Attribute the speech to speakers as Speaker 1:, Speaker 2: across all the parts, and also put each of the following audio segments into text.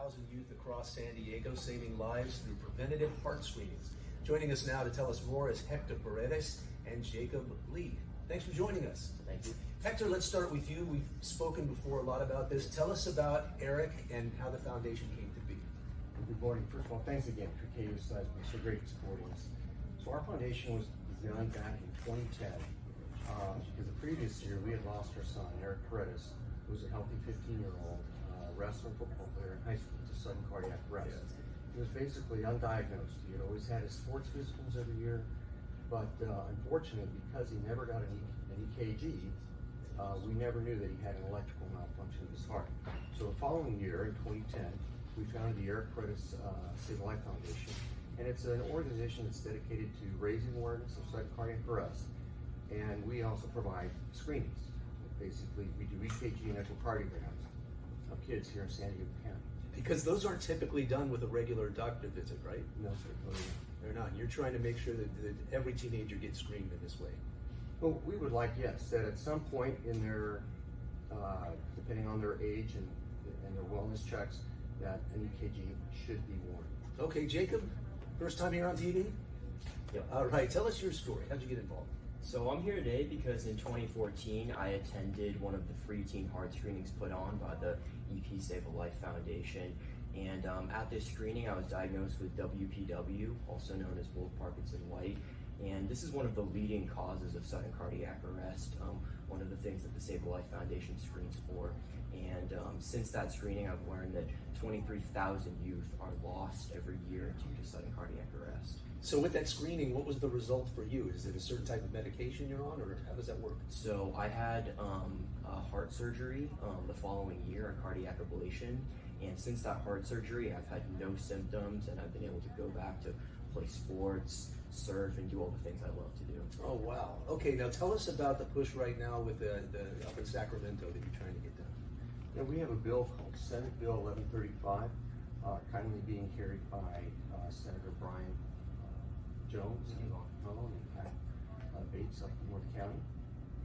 Speaker 1: 20,000 youth across San Diego saving lives through preventative heart screenings. Joining us now to tell us more is Hector Paredes and Jacob Lee. Thanks for joining us.
Speaker 2: Thank you.
Speaker 1: Hector, let's start with you. We've spoken before a lot about this. Tell us about Eric and how the foundation came to be.
Speaker 3: Good morning. First of all, thanks again for KUSI. It's so great supporting us. So our foundation was designed back in 2010 because the previous year we had lost our son, Eric Paredes, who was a healthy 15-year-old wrestler and football player in high school to sudden cardiac arrest. Yeah. He was basically undiagnosed. He had always had his sports physicals every year, but unfortunately, because he never got an EKG, we never knew that he had an electrical malfunction of his heart. So the following year, in 2010, we founded the Eric Paredes Save a Life Foundation, and it's an organization that's dedicated to raising awareness of sudden cardiac arrest, and we also provide screenings. Basically, we do EKG and echocardiograms of kids here in San Diego County.
Speaker 1: Because those aren't typically done with a regular doctor visit, right?
Speaker 3: No, sir.
Speaker 1: They're not. You're trying to make sure that every teenager gets screened in this way.
Speaker 3: Well, we would like, yes, that at some point in their, depending on their age and their wellness checks, that an EKG should be worn.
Speaker 1: Okay, Jacob, first time here on TV?
Speaker 2: Yep.
Speaker 1: All right, tell us your story. How'd you get involved?
Speaker 2: So I'm here today because in 2014 I attended one of the free teen heart screenings put on by the EP Save a Life Foundation, and at this screening I was diagnosed with WPW, also known as Wolff Parkinson White, and this is one of the leading causes of sudden cardiac arrest, one of the things that the Save a Life Foundation screens for. And since that screening, I've learned that 23,000 youth are lost every year due to sudden cardiac arrest.
Speaker 1: So with that screening, what was the result for you? Is it a certain type of medication you're on, or how does that work?
Speaker 2: So I had a heart surgery the following year, a cardiac ablation, and since that heart surgery, I've had no symptoms, and I've been able to go back to play sports, surf, and do all the things I love to do.
Speaker 1: Oh, wow. Okay, now tell us about the push right now with the up in Sacramento that you're trying to get done.
Speaker 3: Yeah, we have a bill called Senate Bill 1135, kindly being carried by Senator Brian Jones and Pat Bates up in North County.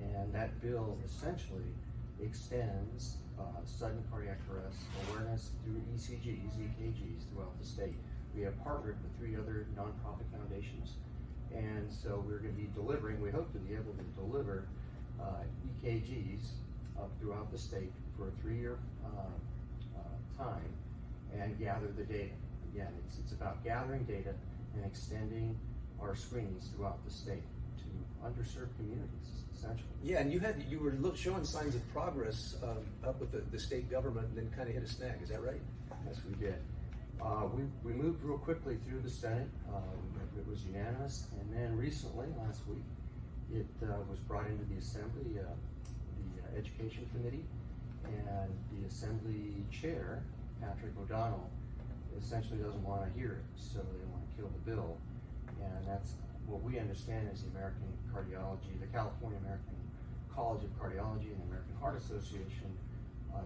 Speaker 3: And that bill essentially extends sudden cardiac arrest awareness through EKGs throughout the state. We have partnered with 3 other nonprofit foundations, and so we're going to be delivering, we hope to be able to deliver EKGs throughout the state for a 3-year time and gather the data. Again, it's about gathering data and extending our screenings throughout the state to underserved communities, essentially.
Speaker 1: Yeah, and you were showing signs of progress up with the state government, and then kind of hit a snag. Is that right?
Speaker 3: Yes, we did. We moved real quickly through the Senate. It was unanimous, and then recently, last week, it was brought into the Assembly, the Education Committee, and the Assembly Chair, Patrick O'Donnell, essentially doesn't want to hear it, so they want to kill the bill. And that's what we understand is the American Cardiology, the California American College of Cardiology and the American Heart Association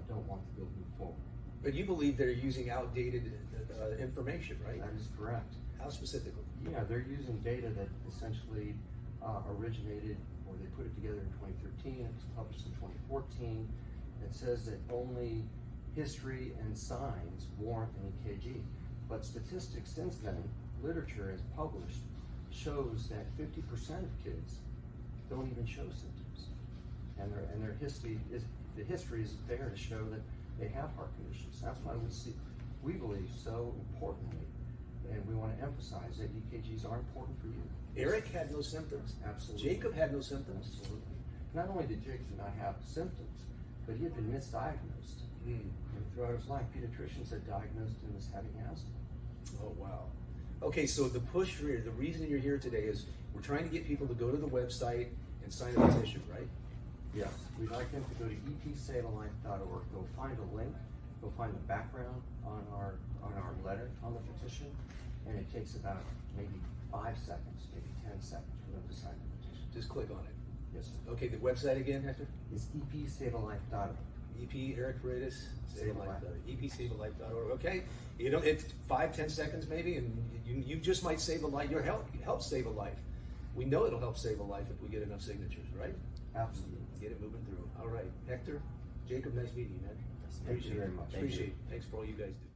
Speaker 3: don't want the bill to move forward.
Speaker 1: But you believe they're using outdated information, right?
Speaker 3: That is correct.
Speaker 1: How specifically?
Speaker 3: Yeah, they're using data that essentially originated, or they put it together in 2013, it was published in 2014. It says that only history and signs warrant an EKG. But statistics since then, literature has published, shows that 50% of kids don't even show symptoms. And their history is there to show that they have heart conditions. That's why we believe so importantly, and we want to emphasize that EKGs are important for you.
Speaker 1: Eric had no symptoms.
Speaker 3: Absolutely.
Speaker 1: Jacob had no symptoms.
Speaker 3: Absolutely. Not only did Jacob not have symptoms, but he had been misdiagnosed. And throughout his life, pediatricians had diagnosed him as having asthma.
Speaker 1: Oh, wow. Okay, so the push here, the reason you're here today is we're trying to get people to go to the website and sign a petition, right?
Speaker 3: Yes, we'd like them to go to epsavealife.org. Go find a link. Go find the background on our letter on the petition, and it takes about maybe 5 seconds, maybe 10 seconds for them to sign the petition.
Speaker 1: Just click on it.
Speaker 3: Yes, sir.
Speaker 1: Okay, the website again, Hector?
Speaker 3: It's epsavealife.org.
Speaker 1: EP Eric Paredes, epsavealife.org. Okay, it's 5-10 seconds maybe, and you just might save a life. You'll help save a life. We know it'll help save a life if we get enough signatures, right?
Speaker 3: Absolutely.
Speaker 1: Get it moving through. All right, Hector, Jacob, nice meeting you, man.
Speaker 3: Thank you very much.
Speaker 1: Appreciate it. Thanks for all you guys do.